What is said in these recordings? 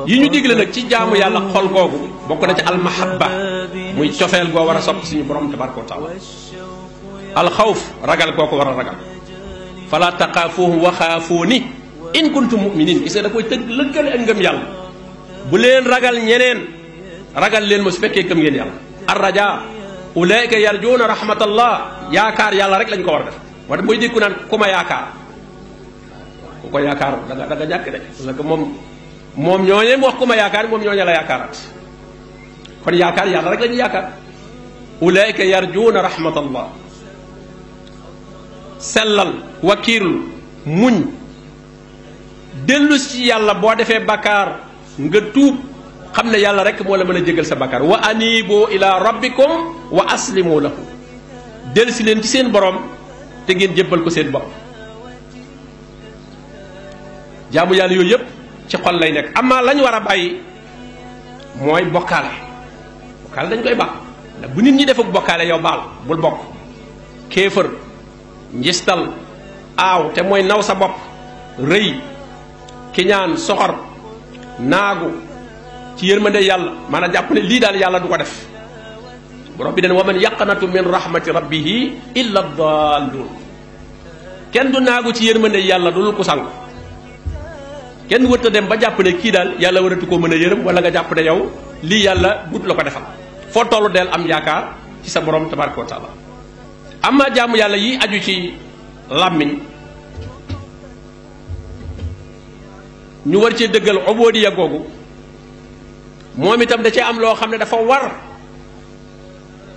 yi ñu digle nag ci jaamu yàlla xol googu bokk na ci almahabba muy cofeel goo war a sopp suñu borom tabaraka wa taala alxawf ragal koo ko war a ragal fala taqaafuuhum wa xaafuuni in kuntum muminin gis nga da koy tëgg lëkkale ak ngëm yàlla bu leen ragal ñeneen ragal leen ma su fekkee gëm ngeen yàlla arraja ulaika yarjuuna rahmatallah yaakaar yàlla rek lañ ko war a def wante mooy dégg ku naan ku ma yaakaar ku ko yaakaar da nga ñàkk de parce que moom ñooñee mu wax ku ma yaakaar moom ñooñee la yaakaaraat kon yaakaar yàlla rek la ñuy yaakaar ulaika yarjuuna rahmatallah sellal wakiirlu muñ dellu ci yàlla boo defee bakkaar nga tuub xam ne yàlla rek moo la mën a jégal sa bakkaar wa anibu ila rabbikum wa aslimu lahu dellu si leen ci seen borom te ngeen jébbal ko seen bopp jaamu yàlla yooyu yëpp ci xol lay nekk amaa lañ war a bàyyi mooy bokkaale dañ koy baax ndax bu nit ñi defuk bokkaale yow baal bul bokk kéefër njistal aaw te mooy naw sa bopp rëy kiñaan soxor naagu ci yërmande yàlla maanaam jàpp ne lii daal yàlla du ko def borom bi den wa man yaqnatu min rahmati rabbihi illa dallun kenn du naagu ci yërmande yàlla dul ku sànku kenn wërta dem ba jàpp ne kii daal yàlla waratu koo mën a yërëm wala nga jàpp ne yow lii yàlla but la ko defal foo tollu del am yaakaar ci sa borom tabaraka wa taala amma jaamu yàlla yi aju ci làmmiñ ñu war cee dëggal ubudiya googu moom itam da cee am loo xam ne dafa war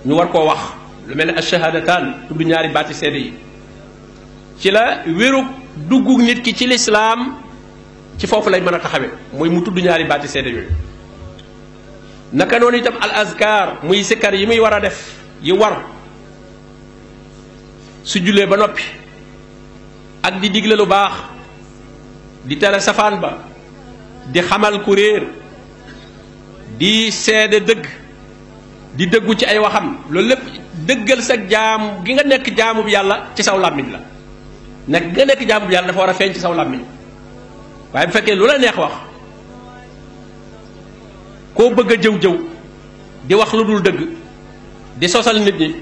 ñu war koo wax lu mel ne ashahadataan tudd ñaari baati seede yi ci la wérug duggu nit ki ci lislaam ci foofu lay mën a taxawe mooy mu tudd ñaari baati seede yooyu naka noonu itam al azkar muy sikkar yi muy war a def yi war su jullee ba noppi ak di digle lu baax di tere safaan ba di xamal ku réer di seede dëgg di dëggu ci ay waxam loolu lépp dëggal sa jaam gi nga nekk jaamu bi yàlla ci saw làmmiñ la nekk nga nekk jaamu bi yàlla dafa war a feeñ ci saw làmmiñ waaye bu fekkee lu la neex wax koo bëgg a jëw di wax lu dul dëgg di sosal nit ñi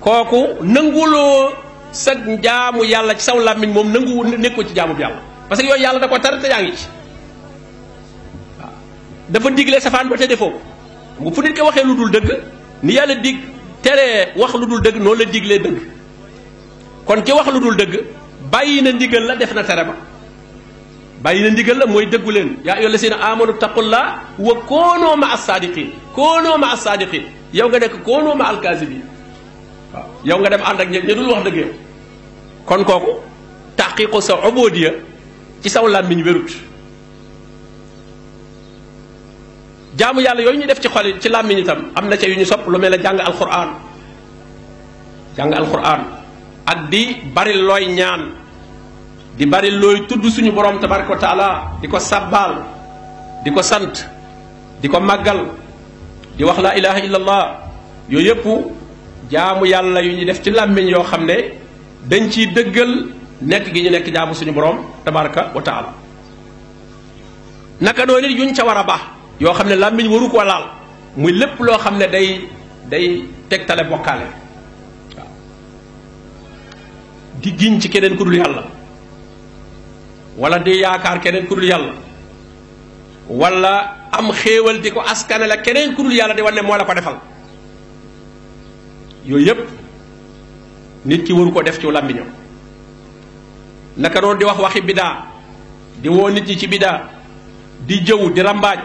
kooku nanguloo sa jaamu yàlla ci saw làmmiñ moom nanguwul nekkoo ci jaamu bi yàlla parce que yooyu yàlla da ko tar te yaa ngi ci waaw dafa digle safaan ba te defoo mu fu nit ko waxee lu dul dëgg ni yàlla dig tere wax lu dul dëgg noonu la diglee dëgg kon ki wax lu dul dëgg bàyyi na ndigal la def na tere ba bàyyi na ndigal la mooy dëggu leen yaa ayyuha llazina amanu taqullah wa koonoo ma as-saadiqin koonoo ma as-saadiqin yow nga nekk koonoo ma al-kaazibin waaw yow nga dem ànd ak ña dul wax dëgg yow kon kooku taqiqu sa ubudiya ci saw làmmiñ wérut jaamu yàlla yooyu ñu def ci xol ci làmmiñ itam am na ca yu ñu sopp lu mel ne jàng alquran ak di bari looy ñaan di bari looy tudd suñu borom tabaraka wa taala di ko sabbaal di ko sant di ko màggal di wax laa ilaha illallah yooyu yëpp jaamu yàlla yu ñu def ci làmmiñ yoo xam ne dañ ciy dëggal nekk gi ñu nekk jaamu suñu borom tabaraka wa taala naka noonu yuñ ca war a baax yoo xam ne làmmiñ waru ko laal muy lépp loo xam ne day tegtale bokkaale waaw di giñ ci keneen ku dul yàlla wala di yaakaar keneen ku dul yàlla wala am xéewal di ko askane la keneen ku dul yàlla di wan ne moo la ko defal yooyu yépp nit ki waru ko def ci làmmiñam naka noonu di wax waxi bidaa di woo nit ñi ci bidaa di jëw di rambaaj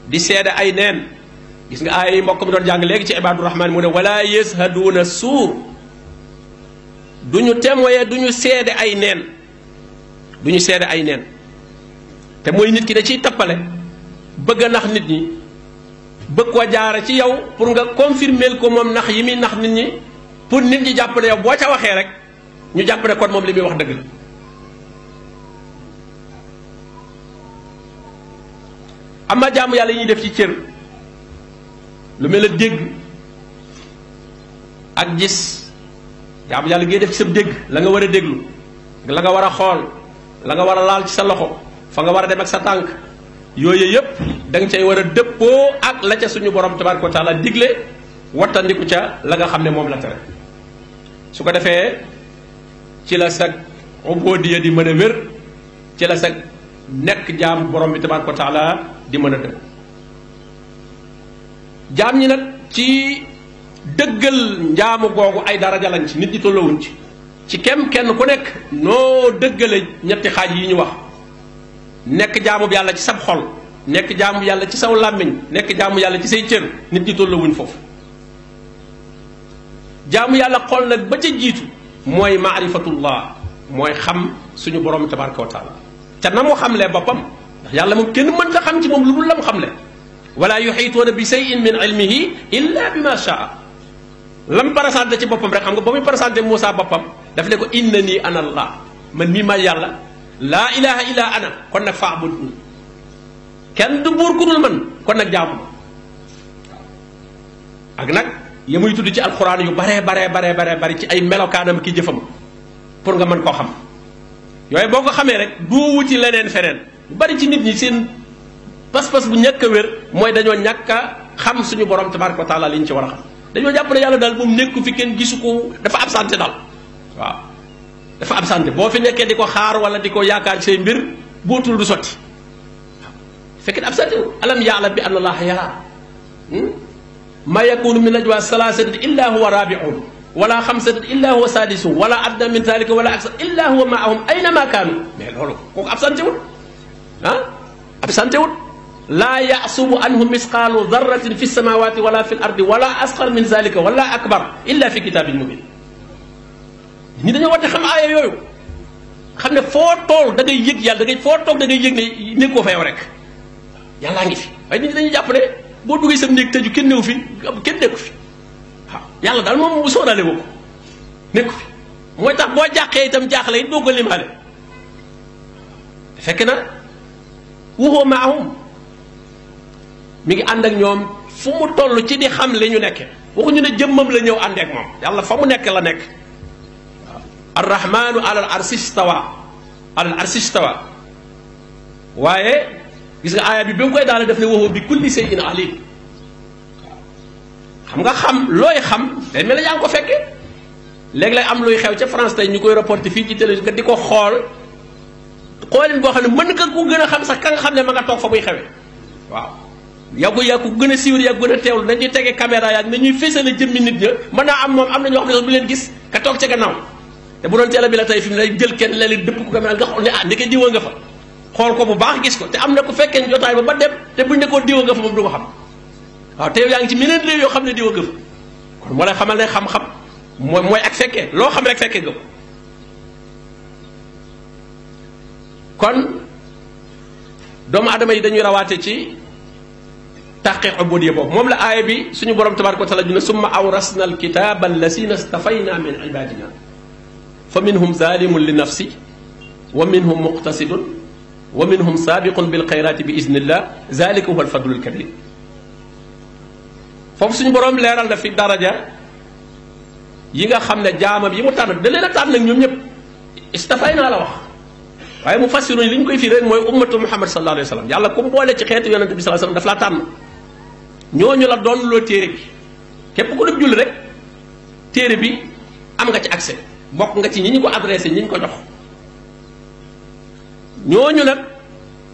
di seede ay neen gis nga ay mbokk mi doon jàng léegi ci ibaadu rahmaan mu ne wala yashhaduuna suur duñu témoye duñu seede ay neen duñu seede ay neen te mooy nit ki da ciy tappale bëgg a nax nit ñi bëgg ko jaare ci yow pour nga confirmer ko moom nax yi muy nax nit ñi pour nit ñi jàpp ne yow boo ca waxee rek ñu jàpp ne kon moom li muy wax dëgg la amma jaamu yàlla yi ñuy def ci cër lu mel ne dégg ak gis jaamu yàlla ngay def ci sa dégg la nga war a déglu la nga war a xool la nga war a laal ci sa loxo fa nga war a dem ak sa tànk yooyu yëpp da nga cay war a dëppoo ak la ca suñu borom tabaraka wa taala digle wattandiku ca la nga xam ne moom la tere su ko defee ci la sag ubudiya di mën a wér ci la sag nekk jaam borom bi tabaraka wa taala di mën a dëgg jaam ñi nag ci dëggal njaamu googu ay daraja lañ ci nit ñi tolloowuñ ci kem kenn ku nekk noo dëggale ñetti xaaj yi ñu wax nekk jaamu yàlla ci sab xol nekk jaamu yàlla ci saw làmmiñ nekk jaamu yàlla ci say cër nit ñi tolloowuñ foofu jaamu yàlla xol nag ba ca jiitu mooy maarifatullah mooy xam suñu borom tabaraka wa taala ca na mu xamlee boppam ndax yàlla moom kenn mënta xam ci moom lu dul la mu xamle wala yuxiituuna bi shay'in min ilmihi illa bi ma shaa lam présenté ci boppam rek xam nga ba muy présenté Moussa boppam daf ne ko innani ana allah man mii ma yàlla laa ilaha illa ana kon nag faabudni kenn du buur ku dul man kon nag jaamu ak nag ya muy tudd ci alquran yu baree bari ci ay melokaanam ki jëfam pour nga mën koo xam yooyu boo ko xamee rek doo wuti leneen feneen bu bari ci nit ñi seen pas-pas bu ñàkk a wér mooy dañoo ñàkk a xam suñu borom tabaraka wa taala li ñu ci war a xam dañoo jàpp ne yàlla daal moom nekku fi kenn gisu ko dafa absenté daal waaw dafa absenté boo fi nekkee di ko xaar wala di ko yaakaar say mbir bootul du sotti waaw fekk ne absenté wu alam ya'lam bi anna allaha yara ma yakunu min najwa salasatin illa huwa rabi'un wala xamsatin illa huwa sadisuhum wala adna min dhalika wala aksar illa huwa ma'ahum aynama kaanu mais loolu kooku absenté wul absenté wul laa yasubu anhu misqaalu darratin fi samawati wala fi l ardi wala asqar min zalika wala akbar illa fi kitabin mubin ñi dañoo war di xam aaya yooyu xam ne foo tool da ngay yëg yàlla da ngay foo toog da ngay yëg ne nekkoo fa yow rek yàllaa ngi fi waaye nit ñi dañuy jàpp ne boo duggee sam néeg tëju kenn néew fi kenn nekku fi waaw yàlla daal moom bu sóoraale woo ko nekku fi mooy tax boo jàqee itam jaaxle it doo ko limaale fekk na waxoo maahum mi ngi ànd ak ñoom fu mu toll ci di xam li ñu nekke waxuñu ne jëmmam la ñëw ànd ak moom yàlla fa mu nekk la nekk waaw arrahmanu alal arsi stawa waaye gis nga aaya bi mu koy daal def ne waxoo bi kulli shay'in alim xam nga xam looy xam day mel ne yaa ngi ko fekke léegi lay am luy xew ca France tey ñu koy reporté fii ci télévision nga di ko xoolin boo xam ne mën nga ko gën a xam sax ka nga xam ne ma nga toog fa muy xewee waaw yaa ko gën a siiwal yaa ko gën a teewlu nañuy tege caméra yaag nañuy fésale jëmmi nit ña mën naa am moom am na ñoo xam ne sax du leen gis ka toog ca gannaaw te bu doon télé bi la tey fi mu lay jël kenn léeg-léeg dëpp ko caméra nga xool ne ndeke diwa nga fa xool ko bu baax gis ko te am na ku fekkee jotaay ba dem te buñ ne koo diwa nga fa moom du ko xam waaw te yow yaa ngi ci meneen réew yoo xam ne diwa nga fa kon moo lay xamal ne xam-xam mooy ak fekkee loo xam rek fekkee nga ko kon doomu adama yi dañuy rawaate ci taxqiq ubudiyya boobu moom la aaya bi suñu borom tabaraka wa taala dina summa awrasna alkitaba allasina stafayna min ibadina fa minhum zalimun li nafsi wa minhum muqtasidun wa minhum sabiqun bil xayrati bi iznillah zalika huwa alfadlu alkabir foofu suñu borom leeral na fi daraja yi nga xam ne jaamam yi mu tànn da leen a tànn nag ñoom ñëpp istafayna la wax waaye mu fassiru li ñu koy fii rek mooy ummatu muhammad sallallahu alayhi wa sallam yàlla comme boole ci xeetu yonente bi sallallahu alayhi wa sallam daf laa tànn ñooñu la doon loo téere bi képp ku def julli rek téere bi am nga ci accès bokk nga ci ñi ñu ko adressé ñi ñu ko jox ñooñu nag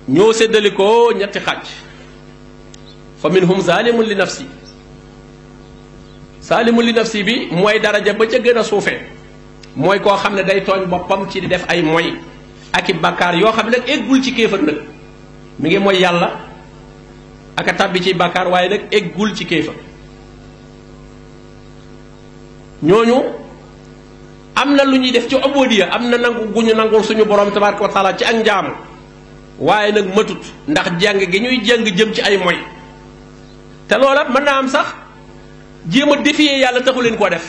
ñoo séddalikoo ñetti xaaj fa minhum zalimun li nafsi zalimun li nafsi bi mooy daraja ba ca gën a suufee mooy koo xam ne day tooñ boppam ci di def ay moy ak i bàkkaar yoo xam ne nag eggul ci kéefar nag mi ngi mooy yàlla ak a tàbbi ci bàkkaar waaye nag eggul ci kéefar ñooñu am na lu ñuy def ci ubudiyya am na nangu gu ñu nangul suñu borom tabaraka wa taala ci ak njaamu waaye nag matut ndax jàng gi ñuy jàng jëm ci ay moy te loola mën naa am sax jéem a défier yàlla taxu leen koo def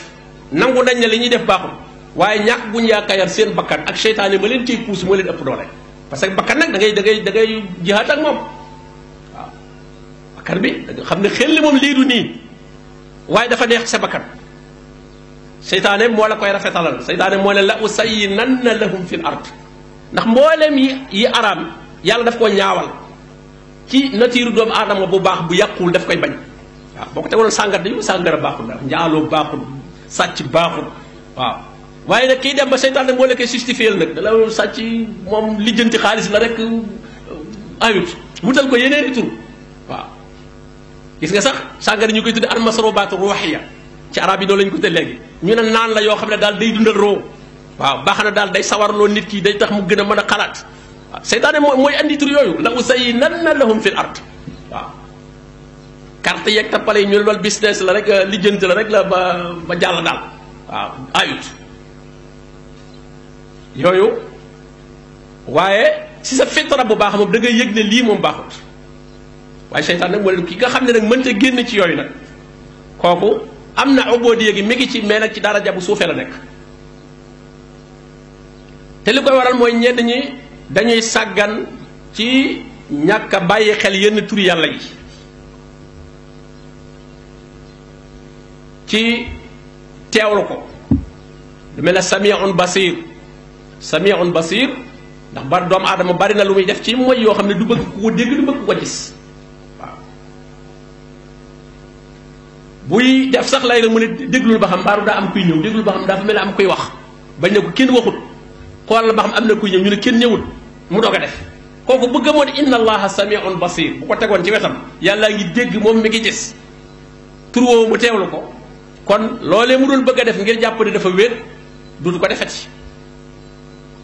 nangu nañ ne li ñuy def baaxul waaye ñàkk guñ yaakaar seen bakkan ak seytaane ma leen ciy puus moo leen ëpp doole parce que bakkan nag da ngay jihaat ak moom waaw bakkan bi da nga xam ne xel li moom lii du nii waaye dafa neex sa bakkan seytaane moo la koy rafetalal seytaane moo ne la usayyinanna lahum fil ard ndax mboolem yi araam yàlla daf koo ñaawal ci nature doomu aadama bu baax bu yàquwul daf koy bañ waaw boo ko tegaloon sàngar dañu sàngara baaxul daal njaaloo baaxul sàcc baaxul waaw waaye nag kii dem ba seytaan nag moo la koy justifier nag dala sàcc moom lijjanti xaalis la rek ayut wutal ko yeneen i tur waaw gis nga sax sàngara ñu koy tudde almasrobaatu ruuxiya ci arab yi noonu la ñu ko tudde léegi ñu ne naan la yoo xam ne daal day dundal roo waaw baax na daal day sawarloo nit ki day tax mu gën a mën a xalaat waaw seytaane mooy andi tur yooyu la uzayyinanna lahum fil ard waaw carte yeeg tappale yi ñu ne loolu business la rek lijjanti la rek la ba jàll daal waaw ayut yooyu waaye si sa fitra bu baax moom da ngay yëg ne lii moom baaxut waaye seytaan nag mooy ki nga xam ne nag mënta génn ci yooyu nag kooku am na ubudiya gi mi ngi ci mais nag ci daraja bu suufee la nekk te li koy waral mooy ñenn ñi dañuy sàggan ci ñàkk a bàyyi xel yenn turi yàlla yi ci teewlu ko lu mel ne samiun basir ndax bari doomu aadama bari na lu muy def ci mooy yoo xam ne du bëgg ku ko dégg du bëgg ku ko gis waaw buy def sax lay la mu ne déglul ba xam mbaaru daa am kuy ñëw déglul ba xam dafa mel ne am kuy wax bañ ne ko kenn waxut xoolal ba xam am na kuy ñëw ñu ne kenn ñëwut mu doog a def kooku bëgg moo di inna allaha samiun basir bu ko tegoon ci wetam yàllaa ngi dégg moom mi ngi gis tur woowu mu teewlu ko kon loolee mu doon bëgg a def ngir jàpp ne dafa wéet dutu ko defeti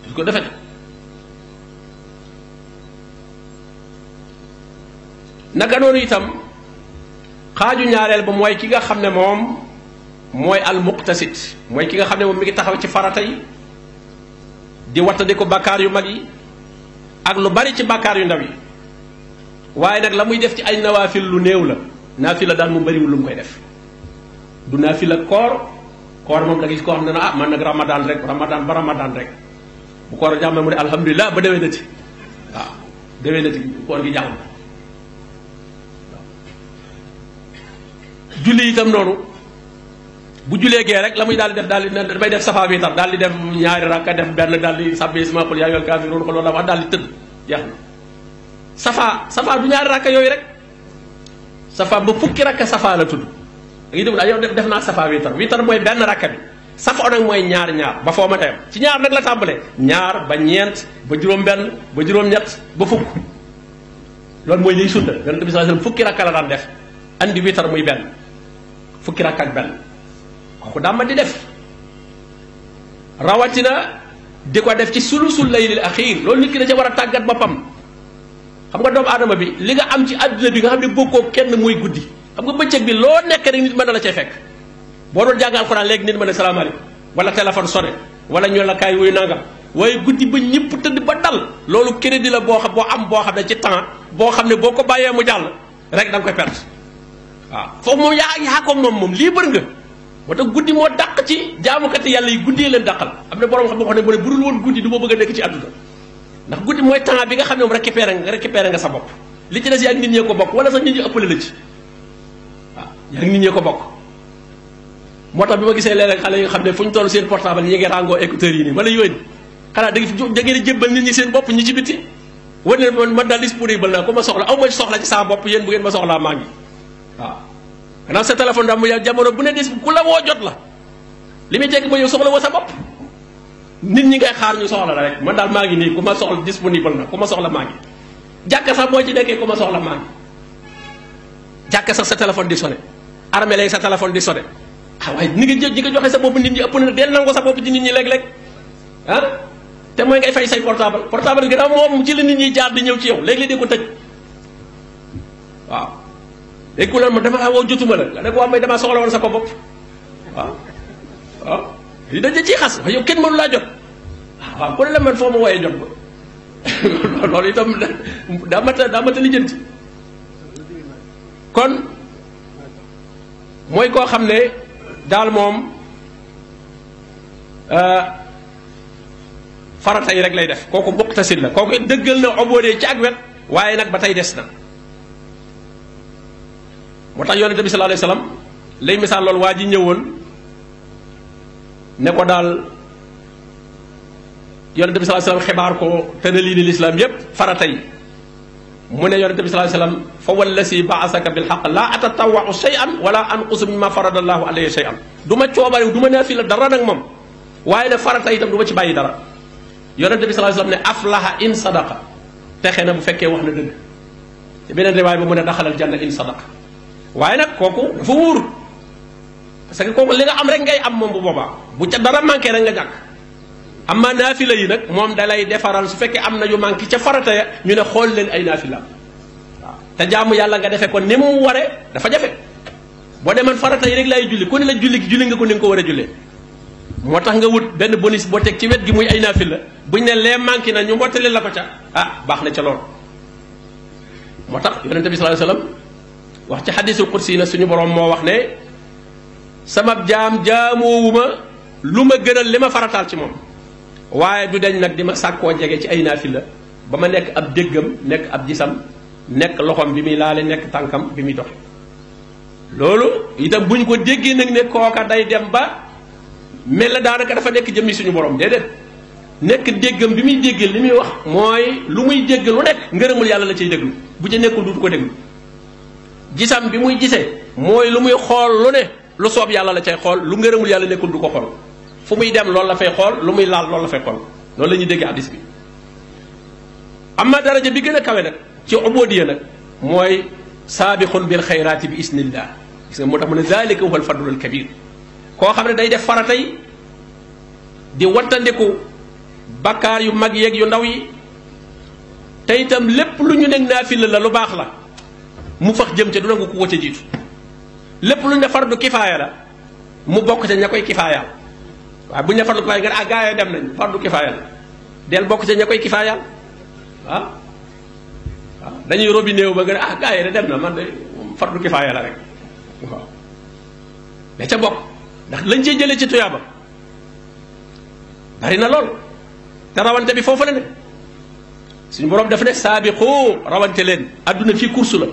dutu ko defeti naka noonu itam xaaju ñaareel ba mooy ki nga xam ne moom mooy al muqtasid mooy ki nga xam ne moom mi ngi taxaw ci farata yi di wattandi ko bàkkaar yu mag yi ak lu bari ci bàkkaar yu ndaw yi waaye nag la muy def ci ay nawaafil lu néew la naafila daal mu bariwul lu mu koy def du naafila koor moom da gis koo xam ne ah man nag ramadan rek bu koor jàmm mu ne alhamdulilah ba déwénati waaw déwénati koor gi jàmm julli itam noonu bu julee gee rek la muy daal di def daal di damay def safa witar daal di def ñaari rakka def benn daal di sabbi isma qul yaa ayyuhal kaafiruun ko loolu la wax daal di tëdd jeex na safa du ñaari rakka yooyu rek safa ba fukki rakka safa la tudd da ngay déglu yow def naa safa witar mooy benn rakka bi safa nag mooy ñaar ba foo ma tayam ci ñaar nag la tàmbalee ñaar ba ñeent ba juróom-benn ba juróom-ñett ba fukk loolu mooy liy sunna Yonent bi sallallahu alayhi wasallam fukki rakka la daan def andi witar muy benn fukki rakka ak benn kooku daa ma di def rawatina di ko def ci sulusul laylil axiir loolu nit ki da ca war a tàggat boppam xam nga doomu aadama bi li nga am ci adduna bi nga xam ne bokkoo kenn muy guddi xam nga bëccëg bi loo nekk rek nit mën na la cay fekk boo doon jàng alxuraan léegi nit mën na salaamaaleykum wala téléphone sonné wala ñu la kaay wuy nangam waaye guddi ba ñëpp tëdd ba dal loolu crédit la boo xam ne ci temps boo xam ne boo ko bàyyee mu jàll rek da nga koy perte waaw foofu moom yaa ko moom lii bër nga moo tax guddi moo dàq ci jaamukati yàlla yi guddi leen dàqal am na borom xam boo xam ne mu ne bu dul woon guddi du ma bëgg a nekk ci àdduna ndax guddi mooy temps bi nga xam ne moom récupéré nga sa bopp li ci des yaa ngi nit ñee ko bokk wala sax nit ñi ëppale la ci waaw yaa ngi nit ñee ko bokk moo tax bi ma gisee léeg-léeg xale yi nga xam ne fu ñu toll seen portable ñi ngi ràngoo écouteurs yi nii wala yooyu xanaa da ngeen di jébbal nit ñi seen bopp ñi ci biti war ne man daal disponible naa ku ma soxla aw ma soxla ci saa bopp yéen bu ngeen ma soxlaa maa ngi waaw gannaaw sa téléphone daal mu jamono bu ne dis ku la woo jot la li muy tekk ba yow soxla woo sa bopp nit ñi ngay xaar ñu soxla la rek man daal maa ngi nii ku ma soxla disponible na ku ma soxla maa ngi jàkka sax boo ci nekkee ku ma soxla maa ngi jàkka sax sa téléphone di sonné armée léegi sa téléphone di sonné ah waaye ni nga joxe sa bopp nit ñi ëpp na del nangu sa bopp ci nit ñi léeg-léeg ah te mooy ngay fay say portable bi gannaaw moom ci la nit ñi jaar di ñëw ci yow léegi di ko tëj waaw léegi ku leen ma dama woo jotuma la nga ne ko waa may damaa soxla woon sa ko bopp waaw li dañ ciy xas wax yow kenn mënu laa jot waaw ku ne la man foo ma wooyee jot ba loolu itam daa mata lijjanti kon mooy koo xam ne daal moom farata yi rek lay def kooku muqtasid la kooku dëggal na obodee ci ak wet waaye nag ba tey des na moo tax yonente bi sallallahu alayhi wasallam lay misaal loolu waa ji ñëwoon ne ko daal yonente bi sallallahu alayhi wasallam xibaar ko te na lii ni lislaam yépp farata yi mu ne yonente bi sallallahu alayhi wasallam fa wallasi ba'asaka bil haqq la atatawwa'u shay'an wala anqusu mimma faradallahu alayhi shay'an du ma coobare du ma naafila dara nag moom waaye nag farata itam du ma ci bàyyi dara yonente bi sallallahu alayhi wasallam ne aflaha in sadaqa texe na bu fekkee wax na dëgg te beneen riwaay ba mu ne daxalal janna in sadaqa waaye nag kooku dafa wóorut parce que kooku li nga am rek ngay am moom bu boobaa bu ca dara manqué rek nga ñàkk amma naafila yi nag moom dalay defaral su fekkee am na yu manqué ca farata ya ñu ne xool leen ay naafila waaw te jaamu yàlla nga defee ko ni mu waree dafa jafe boo demoon farata yi rek laay julli ku ne la julli nga ko ni nga ko war a jullee moo tax nga wut benn bonus boo teg ci wet gi muy ay naafila buñ ne lee manqué na ñu mottali la ko ca baax na ca lool moo tax yonente bi sallallahu alayhi wasallam wax ci xadisul qudsi na suñu borom moo wax ne sama jaam jaamoowuma lu ma gënal li ma farataal ci moom waaye du dañ nag di ma sàkkoo jege ci ay naafila ba ma nekk ab déggam nekk ab gisam nekk loxom bi muy laale nekk tànkam bi muy doxe loolu itam buñ ko déggee nag ne kooka day dem ba mel na daanaka dafa nekk jëmmi suñu borom déedéet nekk déggam bi muy déggee li muy wax mooy lu muy dégg lu nekk ngërëmul yàlla la cay déglu bu ca nekkul duutu ko déglu gisam bi muy gisee mooy lu muy xool lu ne lu soob yàlla la cay xool lu ngërëmul yàlla nekkul du ko xool fu muy dem loolu la fay xool lu muy laal loolu la fay xool loolu la ñuy dégg hadiis bi amma daraja bi gën a kawe nag ci ubudiyya nag mooy saabixun bil xayraati bi isnillah gis nga moo tax mu ne zalika huwa al fadlul kabir koo xam ne day def faratay di wattandiku bakkaar yu mag yeeg yu ndaw yi te itam lépp lu ñu nekk naafila la lu baax la mu fax jëm ca du nangu ku ko ca jiitu lépp lu ñu ne fardu kifaaya la mu bokk ca ña koy kifaayaal waaye bu ñu ne fardu kifaaya nga ne gaa yi dem nañ fardu kifaaya la del bokk ca ña koy kifaayaal waaw dañuy robinet ba nga ne gaa yi de dem na man de fardu kifaaya la rek waaw da ca bokk ndax lañ cee jëlee ci tuyaaba bari na lool te rawante bi foofu la ne suñu borom dafa ne saabiqu rawante leen adduna fii course la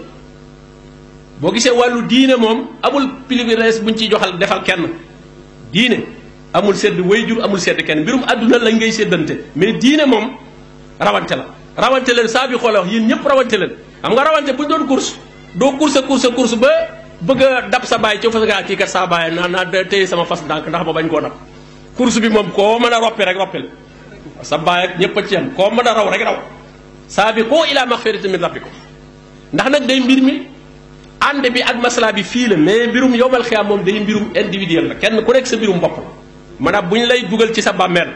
boo gisee wàllu diine moom amul privilège buñ ciy joxal defal kenn diine amul sedd wayjur amul sedd kenn mbirum adduna lañ ngay séddante mais diine moom rawante la rawante leen saabiqu la wax yéen ñëpp rawante leen xam nga rawante buñ doon course doo course ba bëgg a dab sa baay ci fas nga kii kat saa baay naa téye sama fas ndànk ndax ba bañ koo dab course bi moom koo mën a roppi rek roppil sa baay ak ñëpp a ci yam koo mën a raw rek raw saabiqu ila maxfiratin min rabbikum ndax nag day mbir mi ànd bi ak masala bi fii la mais mbirum yowmal xiyaam moom day mbirum individuel la kenn ku nekk sa mbirum bopp la maanaam bu ñu lay dugal ci sa bàmmeel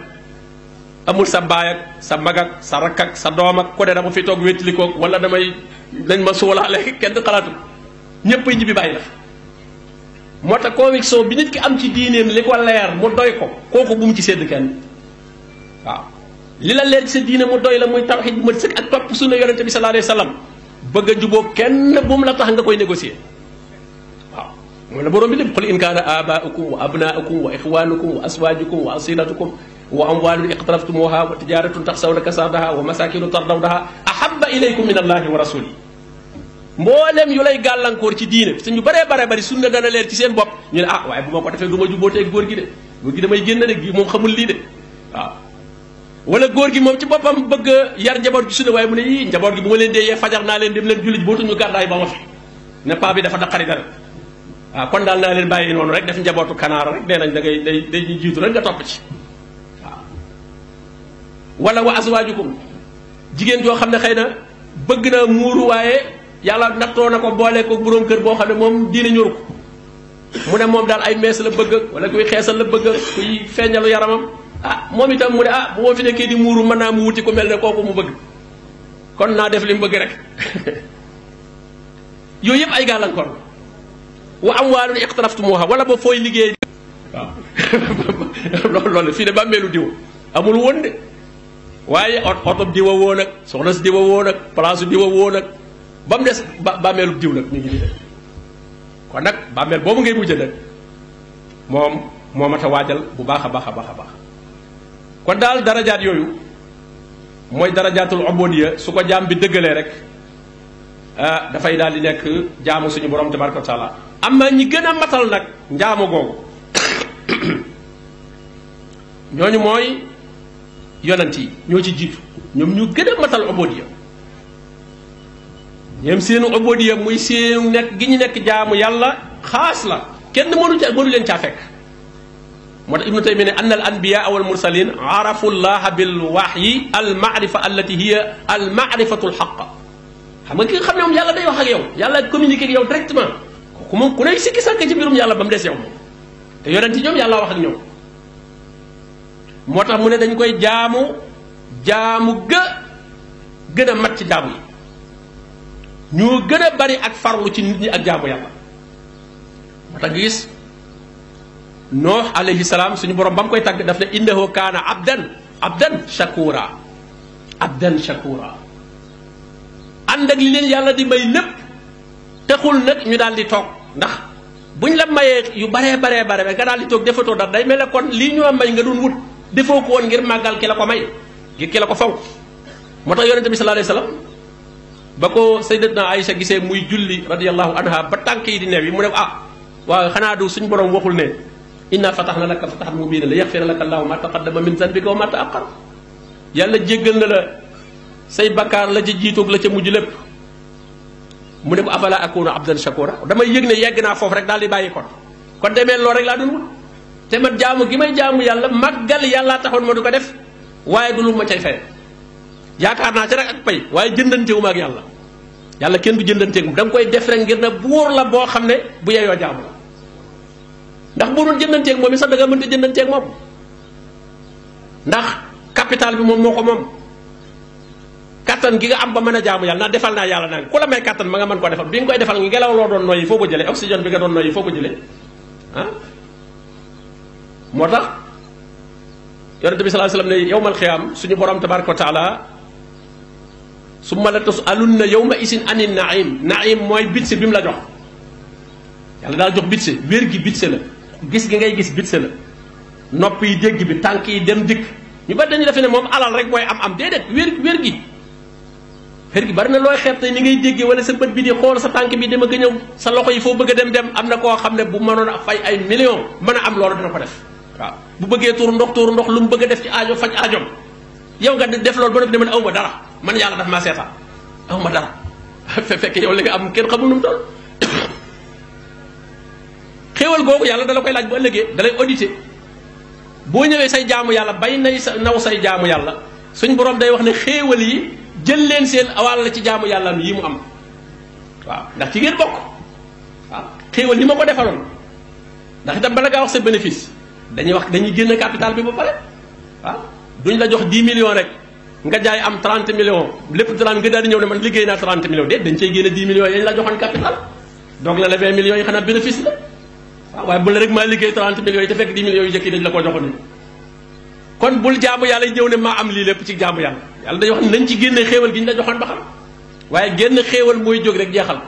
amul sa baay ak sa mag ak sa rakk ak sa doom ak ku ne dama fi toog wétali ko wala dañ ma suulaale kenn xalaatu ñëpp a ñibbi bàyyi la moo tax conviction bi nit ki am ci diineem li ko leer mu doy ko kooku bu mu ci sédd kenn waaw li la leer ci sa diine mu doy la muy tawxiid bu ma sëkk ak topp sunna yonente bi sallallahu alayhi wa sallam bëgg a juboo kenn bu mu la tax nga koy négocier waaw moom la borom bi lépp qul in kaana abaaukum wa abnaukum wa ixwanukum wa aswajukum wa asilatukum wa amwalun iqtaraftumuha wa tijaratun taxsawna kasadaha wa masakinu tardawnaha ahabba ilaykum min allahi wa rasuli mboolem yu lay gàllankoor ci diine te ñu baree bari sunna dana leer ci seen bopp ñu ne waaye bu ma ko defee du ma jubbooteeg góor gi de góor gi damay génn de gi moom xamul lii de waaw wala góor gi moom ci boppam bëgg yar njaboot gi sunna waaye mu ne yii njaboot gi bu ma leen dee yee fajar naa leen dem leen julli ji bootuñu gàddaay ba ma fi ne paa bi dafa naqari dara waaw kon daal naa leen bàyyi noonu rek def njabootu kanaara rek nee nañ da ngay day jiitu rek nga topp ci waaw wala wa azwaajukum jigéen joo xam ne xëy na bëgg na muuru waaye yàlla nattoo na ko boole ko boroom kër boo xam ne moom diine ñoru ko mu ne moom daal ay mees la bëgg wala kuy xeesal la bëgg kuy feeñalu yaramam moom itam mu ne bu ma fi nekkee di muuru mën naa mu wuti ko mel ne kooku mu bëgg kon naa def li mu bëgg rek yooyu yëpp ay gàllankoor la wa amwaalun iqtaraftumuha wala ba fooy liggéey waaw loolu fii de bàmmeelu diw amul woon de waaye oto diwa woon ak soxna si diwa woon ak place diwa woon ak ba mu des bàmmeelu diw nag ñu ngi nii kon nag bàmmeel boobu ngay mujj nag moom moo mat a waajal bu baax a baax a baax a baax kon daal darajaat yooyu mooy darajaatul ubudiyya su ko jaam bi dëggalee rek dafay daal di nekk jaamu suñu borom tabaraka wa taala amma ñi gën a matal nag njaamu googu ñooñu mooy yonent yi ñoo ci jiitu ñoom ñu gën a matal ubudiyya ñoom seenu ubudiyya muy seenu nekk gi ñu nekk jaamu yàlla xaas la kenn mënu leen caa fekk moo tax ibnu taymiya ne anna al anbiya wal mursalin arafu llaha bil wahyi al maarifa allati hiya al maarifatu al xaq xam nga ki nga xam ne moom yàlla day wax ak yow yàlla communiqué ak yow directement kooku moom ku nekk sikki sàkk ci mbirum yàlla ba mu des yow moom te yonent ñoom yàlla wax ak ñoom moo tax mu ne dañ koy jaamu gën a mat ci jaamu yi ñoo gën a bari ak farlu ci nit ñi ak jaamu yàlla moo tax nga gis Noox alayhi salaam suñu borom ba mu koy tàgg daf ne innahu kaana abdan shakura ànd ak li leen yàlla di may lépp taxul nag ñu daal di toog ndax buñ la mayee yu baree nga daal di toog defatoo dara day mel ne kon lii ñu la may nga doon wut defoo ko woon ngir màggal ki la ko may ngir ki la ko fonk moo tax yonente bi sallallahu alayhi wasallam ba ko sayyidatna Aïcha gisee muy julli radiyallahu anha ba tànk yi di neew yi mu ne waaw xanaa du suñ borom waxul ne inna fatahna laka fatahan mubina la yaghfira laka allahu ma taqaddama min zanbika wa ma ta'akhkhar yàlla jéggal na la say bakkaar la ca jiitoog la ca mujj lépp mu ne ko afala akunu abdan shakura damay yëg ne yegg naa foofu rek daal di bàyyi kon demee loolu rek laa doon wut te man jaamu gi may jaamu yàlla màggal yàllaa taxoon ma du ko def waaye du lu ma cay fay yaakaar naa ci rek ak pay waaye jëndantewu ma ak yàlla kenn du jëndanteeg moom da nga koy def rek ngir na buur la boo xam ne bu yeyoo jaamu la ndax boo doon jëndanteeg moom i sax da nga mënta jëndanteeg moom ndax capital bi moom moo ko moom kattan gi nga am ba mën a jaamu yàlla ndax defal naa yàlla naan ku la may kattan ma nga mën koo defal bi nga koy defal ngelaw loo doon noyyi foo ko jëlee oxygène bi nga doon noyyi foo ko jëlee moo tax yonente bi sallallahu alayhi wasallam ne yawmal xiyaam suñu borom tabaraka wa taala summa la tusalunna yawma isin anin naim mooy bitse bi mu la jox yàlla daal jox bitse wér gi bitse la gis gi ngay gis bitse la nopp yi dégg bi tànk yi dem dikk ñu bari dañu defe ne moom alal rek mooy am déedéet wér gi bari na looy xeeb tey ni ngay déggee wala sa bët bi di xool sa tànk bi dem ak a ñëw sa loxo yi foo bëgg a dem am na koo xam ne bu mënoon a fay ay millions mën a am loolu dina ko def waaw bu bëggee tuur ndox lu mu bëgg a def ci aajo faj aajoom yow nga def loolu ba noppi ne man awma dara man yàlla daf maa seetaan awma dara fekk yow li nga am kenn xamul nu mu toll xéewal googu yàlla dala koy laaj bu ëllëgee dalay audité boo ñëwee say jaamu yàlla bay naw say jaamu yàlla suñ borom day wax ne xéewal yi jël leen seen wàll ci jaamu yàlla yi mu am waaw ndax ci ngeen bokk waaw xéewal yi ma ko defaloon ndax itam bala ngaa wax sa bénéfice dañuy génn capital bi ba pare waaw duñ la jox 10 millions rek nga jaay am 30 millions lépp dalaan nga daal di ñëw ne man liggéey naa 30 millions déet dañ cey génne 10 millions yañ la joxoon capital donc la 20 millions yi xanaa bénéfice la waaw waaye bu la rek maa liggéey 30 millions yi te fekk 10 millions yu jëkk yi dañ la ko joxoon kon bul jaamu yàlla ñëw ne maa am lii lépp ci jaamu yàlla day wax ne nañ ci génne xéewal gi ñu la joxoon ba xam waaye génn xéewal mooy jóg rek jeexal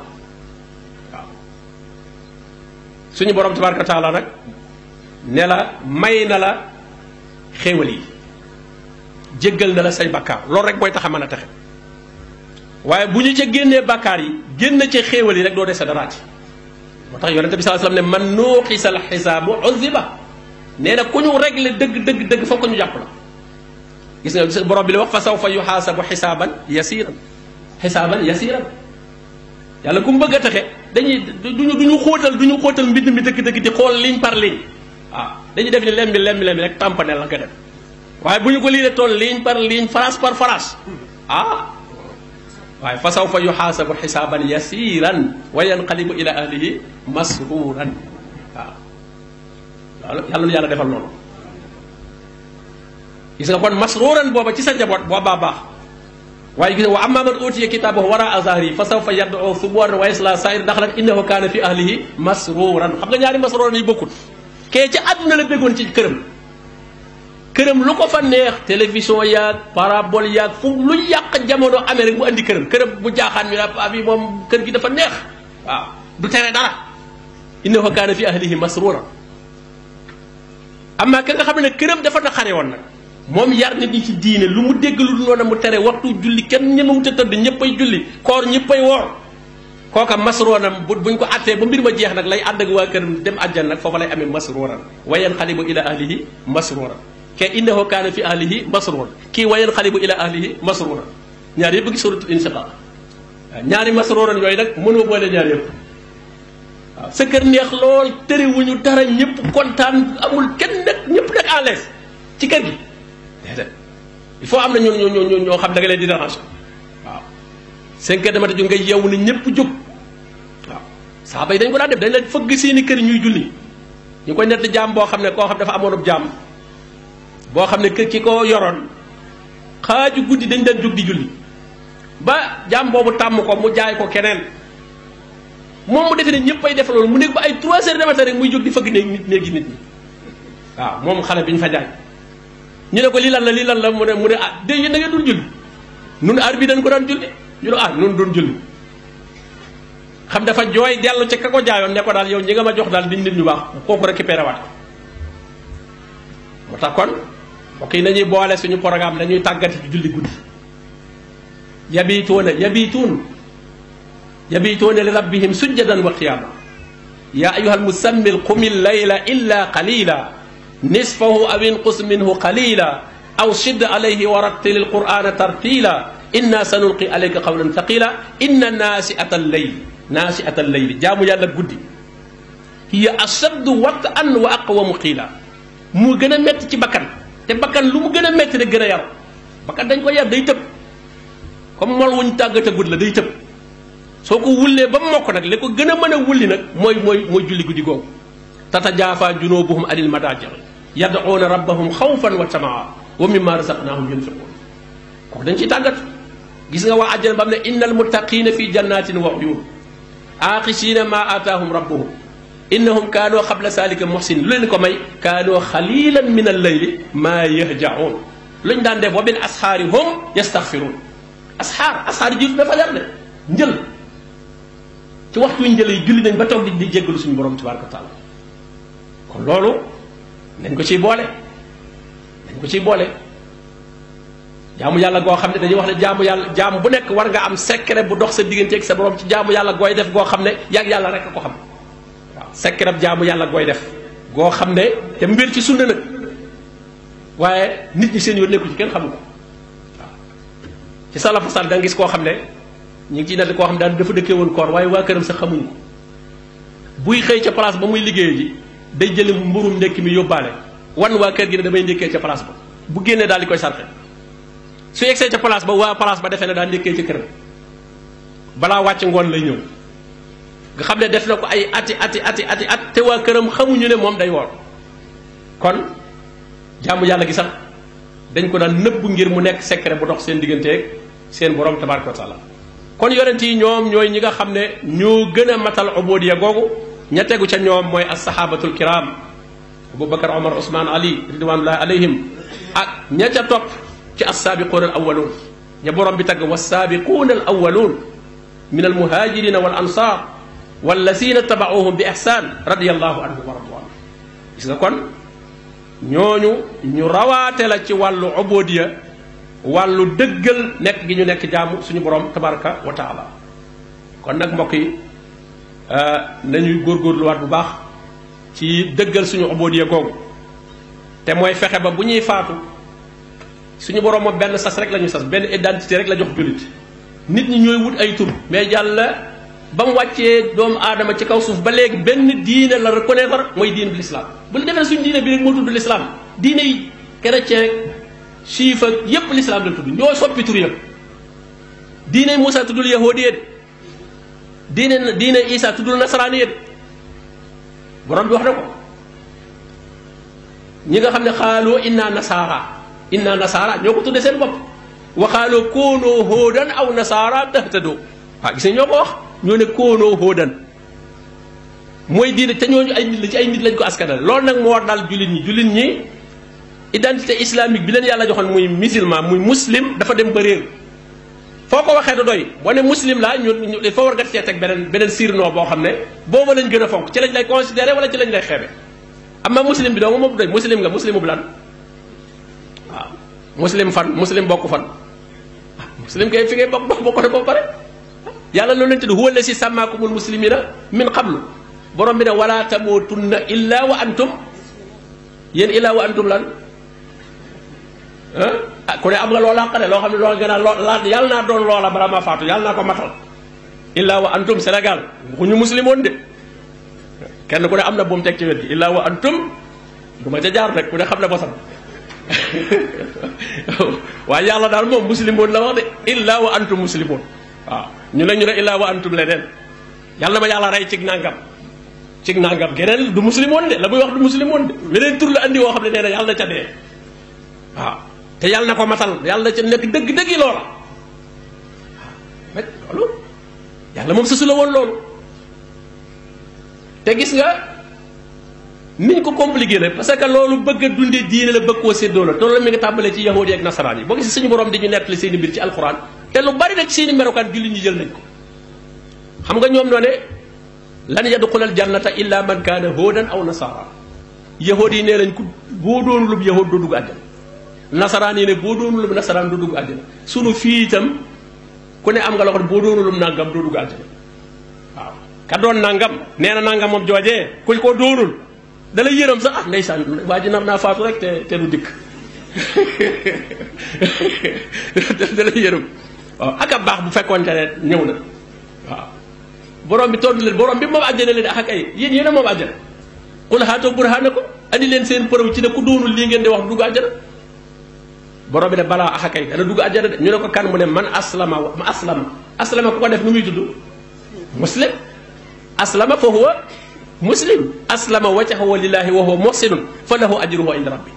waaw suñu borom tabaraka taala nag ne la may na la xéewal yi jéggal na la say bakkaar loolu rek mooy tax a mën a texe waaye bu ñu ca génnee bakkaar yi génn ca xéewal yi rek doo dese daraati moo tax yonente bi sallallahu alayhi wasallam ne man nuuxisal xisaabu uziba nee na ku ñu réglé dëgg foog ko ñu jàpp la gis nga borom bi la wax fa sawfa yuxaasabu xisaaban yasiran yàlla ku mu bëgg a texe duñu xóotal mbind mi dëgg di xool ligne par ligne waaw dañuy def ni lembi rek tampanel la nga def waaye bu ñu ko lii tool ligne par ligne phrase par phrase waaye fa sawfa yuxaasabu xisaaban yasiran wa yanqalibu ila ahlihi masruran waaw yàlla defal loolu gis nga kon masruran booba ci sa njaboot boobaa baax waaye gis nga wa amma man utiya kitaabahu waraa zahri fa sawfa yad'u suburan wa yasla sa'ir daxlan innahu kaana fi ahlihi masruran xam nga ñaari masruran yi bokkut kee ci àdduna la béggoon ci këram lu ko fa neex télévision yaag parabole yaag fu lu yàq jamono amee rek mu andi këram bu jaaxaan ñu ne bi moom kër gi dafa neex waaw du tere dara innahu kaana fi ahlihi masruran amma ka nga xam ne këram dafa naqare woon nag moom yar nit ñi ci diine lu mu dégg lu noonu mu tere waxtu julli kenn ñemewut a tëdd ñëppay julli koor ñëppay woor kooka masroonam buñ ko attee ba mbir ma jeex nag lay ànd ak waa këram dem àjjan nag foofa lay amee masrooran wa yanqalibu ila ahlihi masrooran ke innahu kaana fi ahlihi masroor kii wa yanqalibu ila ahlihi masrooran ñaar yëpp gi suratul inshiqaq ñaari masrooran yooyu nag mënoo boole ñaar yëpp waaw sa kër neex lool terewuñu dara ñëpp kontaan amul kenn nag ñëpp nag à l'aise ci kër gi déedéet il faut am na ñoo xam da nga leen di déranger waaw 5 heures du matin ju nga yeewu ne ñëpp jóg waaw saaba yi dañ ko daan def dañ leen fëgg seeni kër ñuy julli ñu koy nett jaam boo xam ne koo xam dafa amoon ab jaam boo xam ne kër ki ko yoroon xaaju guddi dañ daan jóg di julli ba jaam boobu tàmm ko mu jaay ko keneen moom mu defee ne ñëpp ay def loolu mu nekk ba ay 3 heures du matin rek muy jóg di fëgg néegi nit ñi waaw moom xale bi ñu fa jaay ñu ne ko lii lan la mu ne ah dé yéen da ngeen doon julli nun ar bi dañ ko daan julli ñu ne ah nun doon julli xam dafa jooy dellu ci ka ko jaayoon ne ko daal yow ñi nga ma jox daal diñ nit ñu baax kooku récupéré waat ko moo tax kon mbokk yi nañuy boole suñu programme dañuy tàggati ci julli guddi yabituuna li rabbihim sujjadan wa qiyama ya ayuha almusammil qumi llayla illa qalila nisfahu aw inqus minhu qalila aw shid alayhi wa rattil alqur'ana tartila inna sanulqi alayka qawlan thaqila inna naasi'ata al-layli jaamu yàlla guddi hiya ashaddu wat'an wa aqwamu qiila mu gën a métti ci bakkan te bakkan lu mu gën a métti rek gën a yaru bakkan dañ ko yar day tëb comme mol wuñ tàggata gudd la day tëb soo ko wullee ba mokk nag li ko gën a mën a wulli nag mooy julli guddi googu tatajaafa junubuhum anil madaaji' yad'uuna rabbahum xawfan wa tamaa wa mimma razaqnaahum yunfiquun kooku dañ ciy tàggat gis nga waa àjjana ba am ne innal muttaqiina fi jannatin wa uyuun aaxisiina maa aataahum rabbuhum innahum kaanoo qabla zaalika muhsinin lu leen ko may kaanoo xaliilan min al-layli maa yahja'uun luñ daan def wa bil asxaari hum yastaxfiruun asxaar jiitu dafa leer ne njël ci waxtu njël yi julli nañ ba toog di jéggalu suñu borom tabaaraka wa taala kon loolu nañ ko ciy boole jaamu yàlla goo xam ne dañuy wax ne jaamu bu nekk war nga am secret bu dox sa diggante ak sa borom ci jaamu yàlla gooy def goo xam ne yàgg yàlla rek a ko xam waaw secret jaamu yàlla gooy def goo xam ne te mbir ci sunna nag waaye nit ñi seen yoon nekku ci kenn xamu ko waaw ci salafu sal da nga gis koo xam ne ñu ngi ciy nett koo xam ne daal dafa dëkkee woon koor waaye waa këram sax xamuñu ko buy xëy ca place ba muy liggéey ji day jëli mburum ndekki mi yóbbaale wan waa kër gi ne damay ndékkee ca place ba bu génnee daal di koy sarxe su yegsee ca place ba waa place ba defee ne daal ndékkee ca këram balaa wàcc ngoon lay ñëw nga xam ne def na ko ay ati at te waa këram xamuñu ne moom day woor kon jaamu yàlla gi sax dañ ko daan nëbb ngir mu nekk secret bu dox seen digganteeg seen borom tabaraka wa taala kon yonent yi ñoom ñooy ñi nga xam ne ñoo gën a matal ubudiya googu ña tegu ca ñoom mooy as-sahabatul kiram Abubakar Omar Ousmane Ali ridwanullahi alayhim ak ña ca topp ci as-saabiquuna al-awwaluun ña borom bi tagg was-saabiquuna al-awwaluun min al-muhaajiriina wal ansaar wallazina tabauhum bi ihsaan radiyallahu anhum wa radu anhu gis nga kon ñooñu ñu rawaate la ci wàllu ubudiya wàllu dëggal nekk gi ñu nekk jaamu suñu borom tabaraka wa taala kon nag mbokk yi nañuy góorgóorluwaat bu baax ci dëggal suñu ubudiya googu te mooy fexe ba bu ñuy faatu suñu borom moom benn sas rek la ñu sas benn identité rek la jox jullit nit ñi ñooy wut ay tur mais yàlla ba mu wàccee doomu aadama ci kaw suuf ba léegi benn diine la reconnaître mooy diine bi l'islam bu ñu defee suñu diine bi rek moo tudd l'islam diine yi chrétien juif ak yépp l'islam la tudd ñoo soppi tur yëpp diine Moussa tuddul yahudi diine Isa tuddul nasaraani yëpp borom bi wax na ko ñi nga xam ne xaaloo inna nasaara ñoo ko tudde seen bopp wa xaaloo koonoo hóodan aw nasaara tahtadoo waaw gis nga ñoo ko wax ñoo ne koonoo hóodan mooy diine te ñooñu ay nit la ci ay nit lañ ko askanale loolu nag moo dal jullit ñi identité islamique bi leen yàlla joxoon muy musulman muy muslim dafa dem ba réer foo ko waxee da doy boo ne muslim laa ñu il faut war nga cee teg beneen sirnoo boo xam ne booba lañ gën a fonk ci lañ lay considéré wala ci lañ lay xeebe amma muslim bi doo moom doy muslim nga muslimu bu lan waaw muslim fan muslim bokk fan muslim kay fi ngay bokk ne ko pare yàlla loolu lañ tudd huwa allasi sàmmaakumul muslimina min qablu borom bi ne wala tamutunna illa wa antum yéen illa wa antum lan ku ne am nga loola xare loo xam ne loolu nga naan loo yàlla naa doon loola bala maa faatu yàlla naa ko matal illa wa antum Sénégal waxuñu muslimoon de kenn ku ne am na bu mu teg ci wet gi illa wa antum du ma ca jaar rek ku ne xam ne bosam waaye yàlla daal moom muslimoon la wax de illa wa antum muslimoon waaw ñu ne illa wa antum leneen yàlla ma yàlla rey cig nangam geneen du muslimoon de la muy wax du muslimoon de weneen tur la andi woo xam ne nee na yàlla na ca dee waaw te yàlla na ko matal yàlla na ca nekk dëgg-dëgg loola waaw loolu yàlla moom sësu la woon loolu te gis nga niñ ko compliqué la parce que loolu bëgg a dundee diine la bëgg koo séddoo la te loolu mi ngi tàmbalee ci yahudi ak nasaraan yi boo gis suñu borom di ñu nettali seen i mbir ci alxuraan te lu bari nag seen i melokaan jullit ñi jël nañ ko xam nga ñoom noo ne lan yadxulal jannata illa man kaana huudan aw nasara yahudi yi nee nañ ku boo doonulub yahud doo dugg àjjana nasaraan yi ne boo doonulub nasaraan doo dugg àjjana sunu fii itam ku ne am nga loo xam ne boo doonulub nangam doo dugg àjjana waaw ka doon nangam nee na nangam moom joojee kuñ ko doonul da lay yërëm sax ah ndeysaan waa ji nar naa faatu rek te du dikk da lay yërëm waaw ak a baax bu fekkoon te ne ñëw na waaw borom bi tontu leen borom bi moom àjjana leen ak ay yéen yéen a moom àjjana qul haatu burhanakum andi leen seen preuve ci ne ku doonul lii ngeen di wax dugg àjjana borom bi ne balaa ak ay dana dugg àjjana de ñu ne ko kan mu ne man aslama ku ko def nu muy tudd muslim aslama fa huwa muslim aslama wajhahu lillahi wa huwa muhsinun fa lahu ajruhu inda rabbi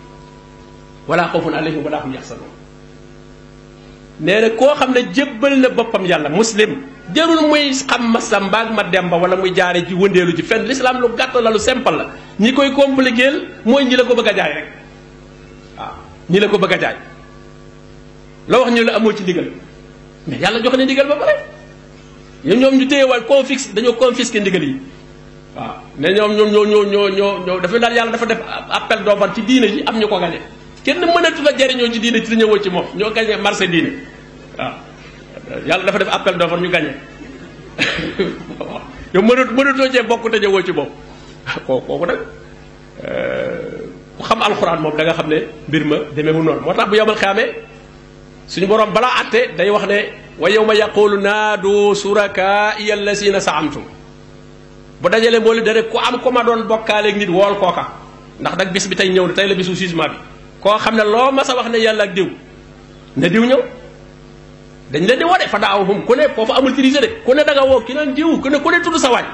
wala xawfun alayhim wala hum yaxsanun nee na koo xam ne jébbal na boppam yàlla muslim jërul muy xam ma sa mbaag ma demba wala muy jaare ci wëndeelu ci fenn l'islam lu gàtt la lu simple la ñi koy compliquer mooy ñi la ko bëgg a jaay rek waaw ñi la ko bëgg a jaay loo wax ñu la amoo ci ndigal mais yàlla joxe ne ndigal ba pare ñoom ñu téyewal dañoo confisqué ndigal yi waaw ne ñoom ñoo dafa daal yàlla dafa def appel d'offre ci diine ji am ñu ko gañe kenn mënatu la jariñoo ci diine ci la ñëwoo ci moom ñoo gañe marché diine waaw yàlla dafa def appel d'offre ñu gañe yow mënatoo cee bokk te ñëwoo ci moom kooku nag ku xam alxuraan moom da nga xam ne mbir ma demeewul noonu moo tax bu yomal xaamee suñu borom balaa atte day wax ne wa yawma yaqulu naadu surakaaiya allasina saamtum bu dajalee mboolu dane ku am ko ma doon bokkaaleeg nit wool kooka ndax nag bis bi tey ñëw na tey la bisu jugement bi koo xam ne loo mas a wax ne yàlla ak diw ne diw ñëw dañ leen di wone fa daawhum ku ne foofu amul triché de ku ne da nga woo ki naan diw ku ne tudd sa waay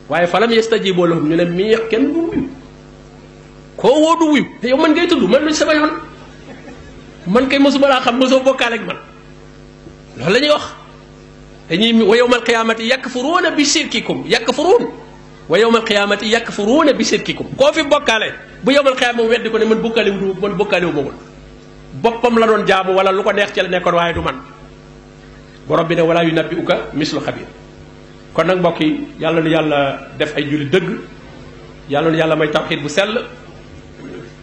waaye falam yastajibu lahum ñu ne miix kenn du wuyu koo woo du wuyu te yow man ngay tudd man lu ci sama yoon man kay mosuma laa xam mosoo bokkaaleeg man loolu la ñuy wax dañuy wa yawmal qiyaamati yakfuruuna bi shirkikum wa yawmal qiyaamati yakfuruuna bi shirkikum koo fi bokkaale bu yawmal qiyaama weddi ko ne man bokkaale wu magul boppam la doon jaamu wala lu ko neex ci la nekkoon waaye du man borom bi ne wala yunabbi'uka mislu xabiir kon nag mbokk yi yàlla nu yàlla def ay julli dëgg yàlla nu yàlla may tawxiid bu sell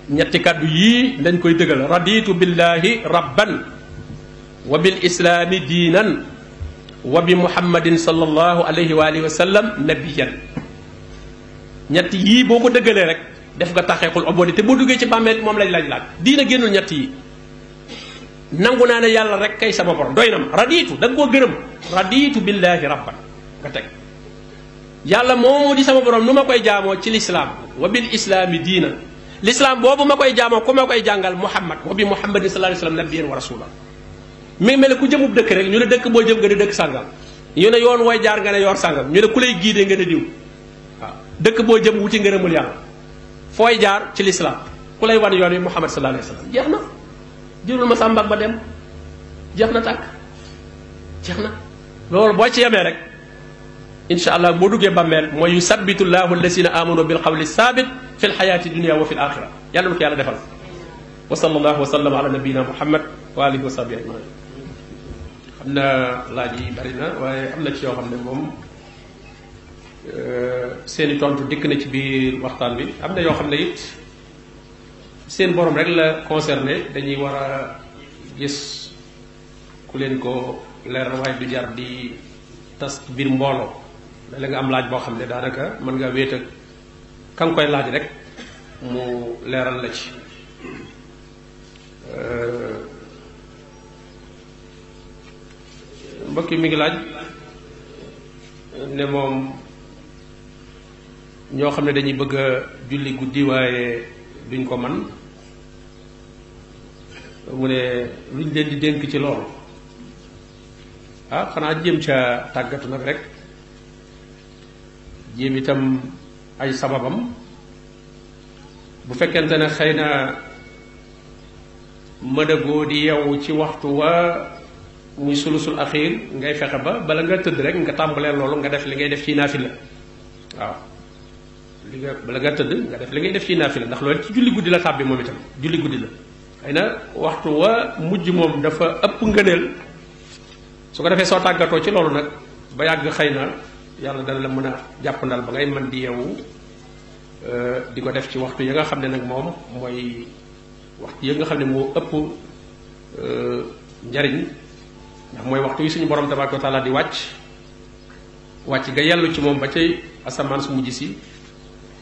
ñetti kàddu yii dañ koy dëggal raditu billahi rabban wa bil islaami diinan wa bi muhammadin sallallahu alayhi wa alihi wa sallam nabiyan ñett yii boo ko dëggalee rek def nga taxeexul obodi te boo duggee ci bàmmeel moom lañ laaj diina génnul ñett yi nangu naa ne yàlla rek kay sama borom doy na ma raditu da nga koo gërëm raditu billahi rabban nga teg yàlla moomu di sama borom nu ma koy jaamoo ci lislaam wa bil islaami diina lislaam boobu ma koy jaamoo ku ma koy jàngal muhammad wa bi muhammadin sallallahu alayhi wa sallam nabiyan wa rasula mi mel ne ku jëmub dëkk rek ñu ne dëkk boo jëm nga ne dëkk sàngam ñu ne yoon wooy jaar nga ne yoor sàngam ñu ne ku lay giidee nga ne diw waaw dëkk boo jëm wuti ngërëmul yàlla fooy jaar ci lislaam ku lay wan yoon wi muhammad sallallahu alayhi wa sallam jeex na jërul ma sàmbak ba dem jeex na tàkk jeex na loolu boo ci yemee rek insha allah boo duggee bàmmeel mooy yusabbitu llahu allasina amanu bil qawli sabit fi l xayaati dunia wa fi l axira yàlla na ko yàlla defal wa sallallahu wa sallam ala nabiyina muhammad wa alihi wa sahbihi ajmain xam na laaj yi bari na waaye am na ci yoo xam ne moom seeni tontu dikk na ci biir waxtaan bi am na yoo xam ne it seen borom rek la concerné dañuy war a gis ku leen ko leeral waaye du jar di tas biir mbooloo la nga am laaj boo xam ne daanaka mën nga wéet ak ka nga koy laaj rek mu leeral la ci mbokk yi mi ngi laaj ne moom ñoo xam ne dañuy bëgg a julli guddi waaye duñ ko man mu ne luñ leen di dénk ci loolu xanaa jéem ca tàggatu nag rek jéem itam ay sababam bu fekkente ne xëy na mënagoo di yow ci waxtu wa muy sulusul axiir ngay fexe ba bala nga tëdd rek nga tàmbalee loolu nga def li ngay def ci naafila waaw bala nga tëdd nga def li ngay def ci naafila ndax loolu ci julli guddi la tàbbi moom itam julli guddi la xëy na waxtu wa mujj moom dafa ëpp ngëneel su ko defee soo tàggatoo ci loolu nag ba yàgg xëy na yàlla dana la mën a jàppandal ba ngay mën di yeewu di ko def ci waxtu yi nga xam ne nag moom mooy waxtu yi nga xam ne moo ëpp njariñ ndax mooy waxtu yi suñu borom tabaraka wa taala di wàcc ga yellu ci moom ba cay asamaan su mujj si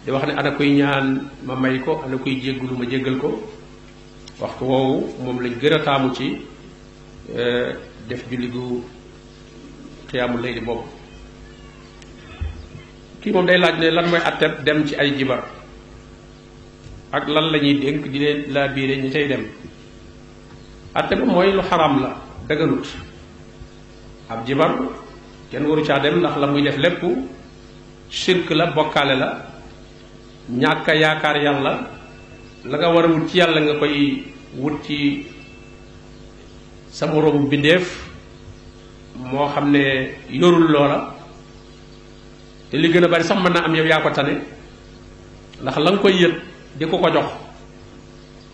di wax ne ana koy ñaan ma may ko ana koy jéggulu ma jéggal ko waxtu woowu moom lañ gën a taamu ci def julli gu xiyaamul layli boobu kii moom day laaj ne lan mooy atteb dem ci ay jibar ak lan la ñuy dénk di leen laa biire ñi cay dem atte ba mooy lu xaram la dëgganut ab jibar kenn waru caa dem ndax la muy def lépp shirk la bokkaale la ñàkk a yaakaar yàlla la nga war a wut ci yàlla nga koy wut ci sa moroomu bindeef moo xam ne yorul loola te li gën a bari sax mën naa am yow yaa ko tane ndax la nga koy yët di ko jox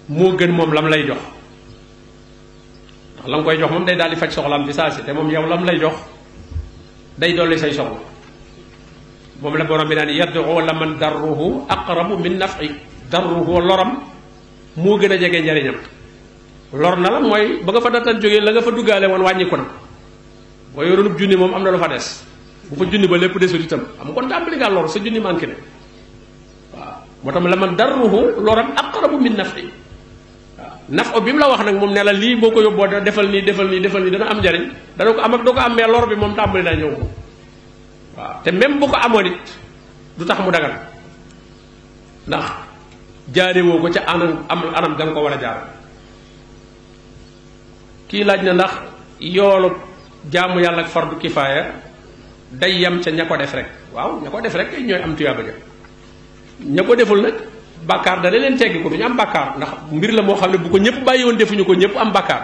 moo gën moom lam lay jox ndax la nga koy jox moom day daal di faj soxlaam bi saa si te moom yow lam lay jox day dolli say soxla moom la borom bi naan yad'u la man darruhu aqrabu min naf'i darruhu loram moo gën a jege njariñam lor na la mooy ba nga fa datan jógee la nga fa duggaale woon wàññiku na boo yoroonub junni moom am na lu fa des bu fa junni ba lépp desut itam am kon tàmbali ngaa lor sa junni manqué ne waaw moo tax la man darruhu loram aqrabu min naf'i waaw naf o bi mu la wax nag moom ne la lii boo ko yóbboo defal nii defal nii defal nii dana am njariñ dana ko am ak doo ko am mais lor bi moom tàmbali naa ñëw ko waaw te même bu ko amoon it du tax mu dagal ndax jaarewoo ko ca anam ga nga ko war a jaar kii laaj na ndax yoolu jaamu yàlla ak fardu kifaaya day yam ca ña ko def rek waaw ña ko def rek ñooy am tuyaaba ja ña ko deful nag bàkkaar dana leen teggi ko du ñu am bàkkaar ndax mbir la moo xam ne bu ko ñëpp bàyyi woon defuñu ko ñëpp am bàkkaar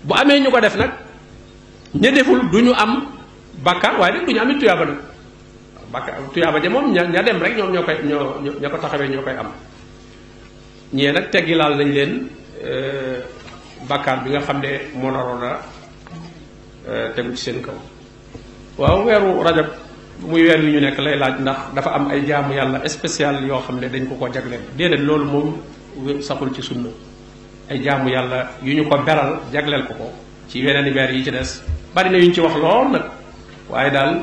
bu amee ñu ko def nag ña deful du ñu am bàkkaar waaye nag du ñu amit tuyaaba nag bàkkaar tuyaaba ja moom ña dem rek ñoom ña ko taxawee ñoo koy am ñee nag teggi laal nañ leen bàkkaar bi nga xam ne moo naroon a tegu ci seen kaw waaw weeru rajab muy weer wi ñu nekk lay laaj ndax dafa am ay jaamu yàlla spécial yoo xam ne dañ ko jagleel déedéet loolu moom saxul ci sunna ay jaamu yàlla yu ñu ko beral jagleel ko ci yeneen weer yi ci des bari na yu ñu ci wax lool nag waaye daal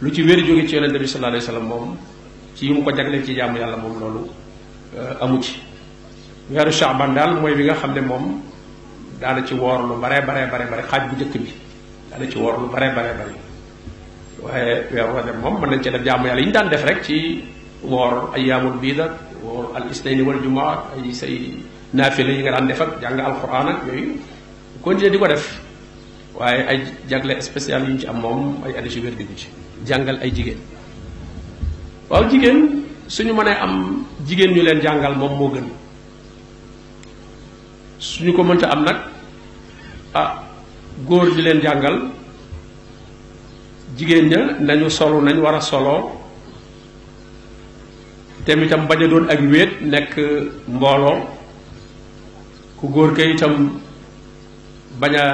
lu ci wér jóge ci yonente bi sallallahu alayhi wasallam moom ci yu mu ko jagleel ci jaamu yàlla moom loolu amu ci weeru Shaaban daal mooy bi nga xam ne moom daana ci woor lu bare xaaj bu njëkk bi daana ci woor lu bare waaye weeru rajab moom mën nañ ci def jaamu yàlla yi ñu daan def rek ci woor ayyaamul biid ak woor al isnayni wal jumaa ay say naafila yi nga daan def ak jàng alquran ak yooyu continuer di ko def waaye ay jagle spécial yu ñu ci am moom ay addi si wér diggu ci jàngal ay jigéen waaw jigéen suñu mënee am jigéen ñu leen jàngal moom moo gën suñu ko mënta am nag góor di leen jàngal jigéen ña nañu solu nañ war a soloo te itam bañ a doon ak wéet nekk mbooloo ku góor ka itam bañ a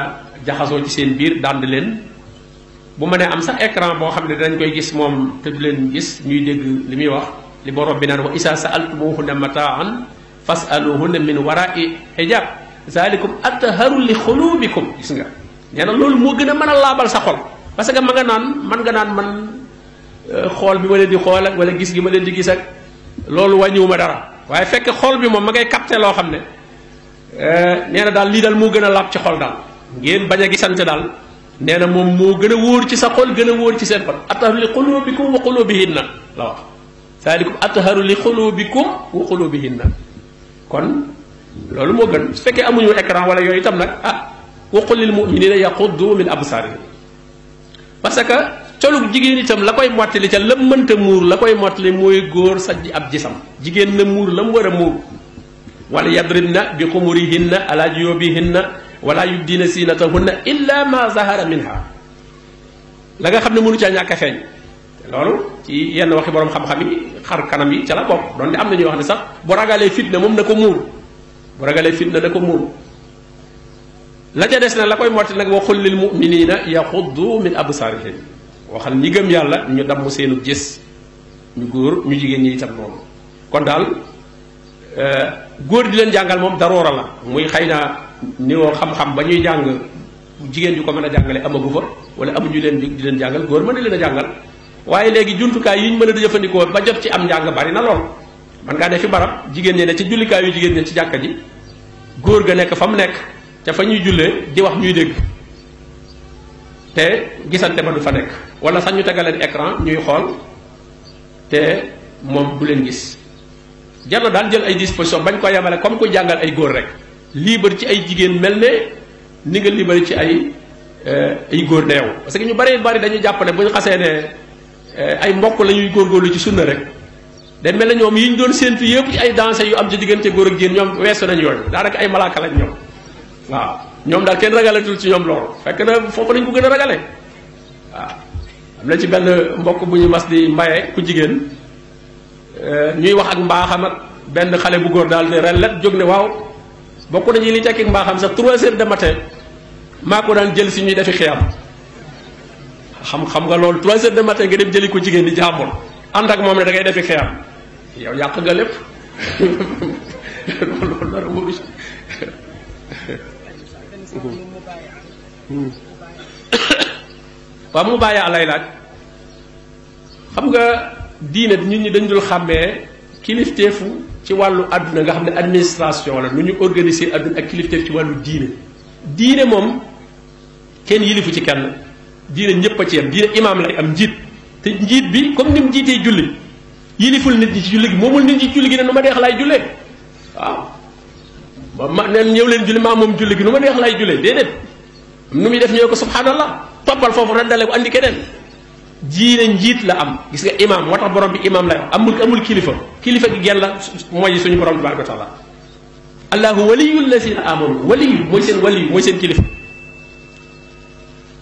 jaxasoo ci seen biir dànd leen bu mënee am sax écran boo xam ne dañ koy gis moom te du leen gis ñuy dégg li muy wax li borom bi naan wa isa sa'altumuhunna mataan fasaluhunna min wara'i hijab zalikum atharu li xulubikum gis nga nee na loolu moo gën a mën a laabal sa xol parce que man nga naan man xool bi ma leen di xool ak wala gis gi ma leen di gis ak loolu wàññiwuma dara waaye fekk xol bi moom ma ngay capté loo xam ne nee na daal lii daal moo gën a laab ci xol daal ngeen bañ a gisante daal nee na moom moo gën a wóor ci sa xol gën a wóor ci seen xol atharu li qulubikum wa qulubihinna la wax saalikum atharu li qulubikum wa qulubihinna kon loolu moo gën su fekkee amuñu écran wala yooyu itam nag wa qul lil mu'minina yaquddu min absarihim parce que colug jigéen itam la koy mottali ca lam mënta muur la koy mottali mooy góor sajj ab gisam jigéen na muur la mu war a muur wala yadribna bi xumurihinna ala juyubihinna wala yubdina zinatahunna illa ma zahara minha la nga xam ne mënu caa ñàkk a feeñ loolu ci yenn waxi borom xam-xam yi xar kanam yi ca la bokk doon de am na ñuy wax ne sax bu ragalee fitna moom na ko muur bu ragalee fitna na ko muur la ca des na la koy mottali nag waxul lil muminina yaxuddu min absarihim waxal ñi gëm yàlla ñu damm seenu gis ñu góor ñu jigéen ñi itam noonu kon daal góor di leen jàngal moom daroora la muy xëy na niwoo xam-xam ba ñuy jàng jigéen ju ko mën a jàngale amagu fa wala amuñu leen di leen jàngal góor mën na leen a jàngal waaye léegi jumtukaay yi ñu mën a jëfandikoo ba jot ci am njàng bari na lool man ngaa def fi barab jigéen ñi ne ci jullikaay yu jigéen ñi ci jàkka ji góor ga nekk fa mu nekk ca fa ñuy jullee di wax ñuy dégg te gisante ba du fa nekk wala sax ñu tegaleen écran ñuy xool te moom du leen gis jar na daal jël ay disposition bañ ko yemale comme ko jàngal ay góor rek libre ci ay jigéen mel ne ni nga libre ci ay góor neew parce que ñu bari dañuy jàpp ne bu ñu xasee ne ay mbokk la ñuy góorgóorlu ci sunna rek day mel ne ñoom yi ñu doon séentu yëpp ci ay danse yu am ci diggante góor ak jigéen ñoom weesu nañ yooyu daanaka ay malaaka lañ ñoom waaw ñoom daal kenn ragalatul ci ñoom loolu fekk na foofu lañ ko gën a ragale waaw am na ci benn mbokk bu ñu mas di mbaye ku jigéen ñuy wax ak mbaaxam ak benn xale bu góor daal ne rellet jóg ne waaw bokk nañu li tekki mbaaxam sax 3 heures de matin maa ko daan jël si ñuy defi xiyam xam nga loolu 3 heures de matin nga dem jëli ko jigéen di jàmbur ànd ak moom ne da ngay defi xiyam yow yàq nga lépp loolu dara wóoru si waaw mu bàyyi alay laaj xam nga diine nit ñi dañ dul xàmmee kilifteefu ci wàllu àdduna nga xam ne administration la nu ñu organiser àdduna ak kilifteef ci wàllu diine moom kenn yilifu ci kenn diine ñëpp a ci yam diine imaam lay am njiit te njiit bi comme ni mu jiitee julli yiliful nit ñi ci julli gi moomul nit ñi ci julli gi ne nu ma neex laay jullee waaw ma neen ñëw leen julli maa moom julli gi nu ma neex laay jullee déedéet nu muy def ñëw ko subhanallah toppal foofu raddale ko andi keneen diine njiit la am gis nga imaam moo tax borom bi imaam lay wax amul kilifa gi genn la mooy suñu borom tabaraka wa taala allahu waliyul lazina amanu waliyu mooy seen kilifa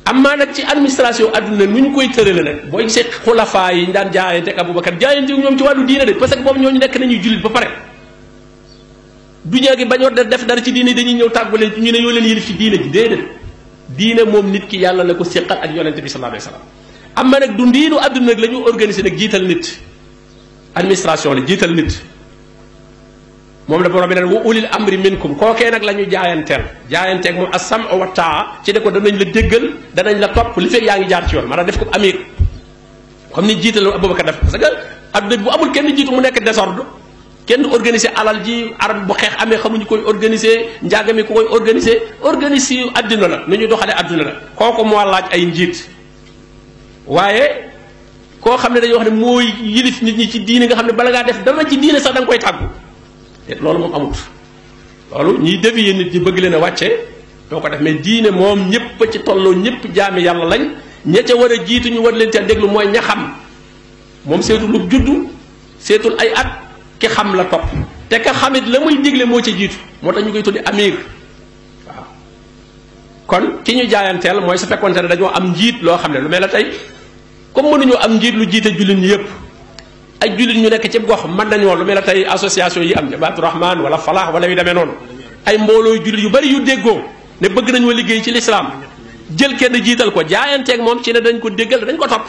amaa nag ci administration adduna nu ñu koy tërale nag booy gisee xulafaa yi ñu daan jaayante ak Abubakar jaayante ñoom ci wàllu diine de parce que boobu ñooñu nekk nañuy jullit ba pare du ñaagi bañoo def dara ci diine dañuy ñëw tàggule ñu ne yoo leen yëlif ci diine ji déedéet diine moom nit ki yàlla la ko séqal ak yonente bi sallallahu alayhi wa sallam amma nag du ndiinu àdduna nag la ñu organiser nag jiital nit administration la jiital nit moom la borom bi naan wa ulil amri minkum kookee nag la ñu jaayanteeg moom as-sam wa taa ci ne ko danañ la déggal danañ la topp li fekk yaa ngi jaar ci yoon maanaam def ko amir comme ni jiital Abubakar def parce que àdduna bu amul kenn jiitu mu nekk désordre kenn organiser alal ji arab bu xeex amee xamuñu koy organiser njàng mi ku koy organiser yu àdduna la nu ñu doxalee àdduna la kooku moo laaj ay njiit waaye koo xam ne dañuy wax ne mooy yilif nit ñi ci diine nga xam ne bala ngaa def dama ci diine sax da nga koy tàggu te loolu moom amut loolu ñiy dévier nit ñi bëgg leen a wàcce doo ko def mais diine moom ñëpp ci tolloo ñëpp jaami yàlla lañ ña ca war a jiitu ñu war leen ca déglu mooy ña xam moom seetul lu juddu seetul ay at ki xam la topp te ka xamit la muy digle moo ca jiitu moo tax ñu koy tuddi amir waaw kon ki ñu jaayanteel mooy su fekkonte ne dañoo am njiit loo xam ne lu mel ne tey comme mënuñoo am njiit lu jiite jullit ñi yëpp ay jullit ñu nekk ci gox mën nañoo lu mel ne tey association yi am Jabaatu Rahmaan wala Falaax wala yu demee noonu ay mbooloo jullit yu bari yu déggoo ne bëgg nañoo liggéey ci lislaam jël kenn jiital ko jaayanteeg moom ci ne dañ ko déggal dañ ko topp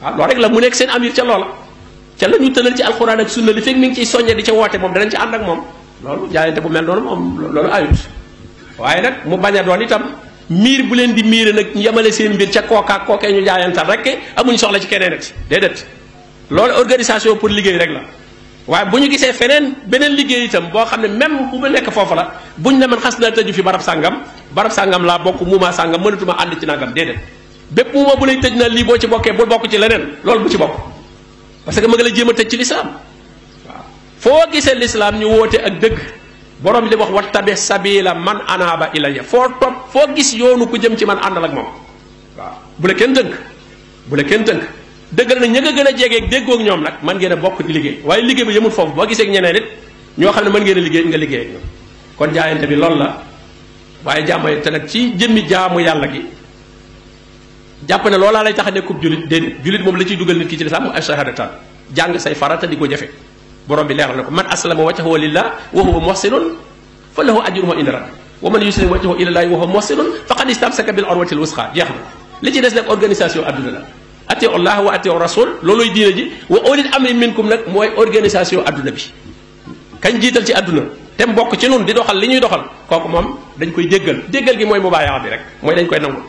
waaw loolu rek la mu nekk seen amir ca loola ca la ñu tënal ci alxuraan ak sunna li fekk mi ngi ciy soññe di ca woote moom danañ ci ànd ak moom loolu jaayante bu mel noonu moom loolu ayut waaye nag mu bañ a doon itam miir bu leen di miire nag yemale seen mbir ca kookaak kookee ñu jaayantal rek amuñ soxla ci keneen ak déedéet loolu organisation pour liggéey rek la waaye bu ñu gisee feneen beneen liggéey itam boo xam ne même bu ma nekk foofu la buñ ne man xas naa tëju fi barab sàngam barab sàngam laa bokk muuma sàngam mënatuma ànd ci nangam déedéet bépp muuma bu lay tëj na lii boo ci bokkee bul bokk ci leneen loolu bu ci bokk parce que ma nga la jéem a tëj ci lislaam waaw foo gisee lislaam ñu woote ak dëgg borom bi di wax wattabi sabila man anaaba ilayya foo topp foo gis yoonu ku jëm ci man àndal ak moom waaw bu la kenn tënk bu la kenn tënk dëggal nag ña nga gën a jegeeg déggoog ñoom nag mën ngeen a bokk di liggéey waaye liggéey bi yëmul foofu boo gisee ak ñeneen nit ñoo xam ne mën ngeen a liggéey nga liggéey ak ñoom kon jaayante bi loolu la waaye jàmm te nag ci jëmmi jaamu yàlla gi jàpp ne loolaa lay tax a nekkub julit déedéet julit moom la ciy dugal nit ki ci lislaam mu ashahadatan jàng say farata di ko jëfe borom bi leeral na ko man aslama wajhahu lillah wa huwa muhsinun fa lahu ajruhu inda rabbi wa man yuslim wajhahu ila llahi wa huwa muhsinun faqad istamsaka bil urwati al wusqa jeex na li ci des nag organisation adduna la atiu allah wa atiu rasul looluy diine ji wa ulil amri minkum nag mooy organisation adduna bi kañ jiital ci adduna te mbokk ci nun di doxal li ñuy doxal kooku moom dañ koy déggal gi mooy mubaayaa bi rek mooy dañ koy nangu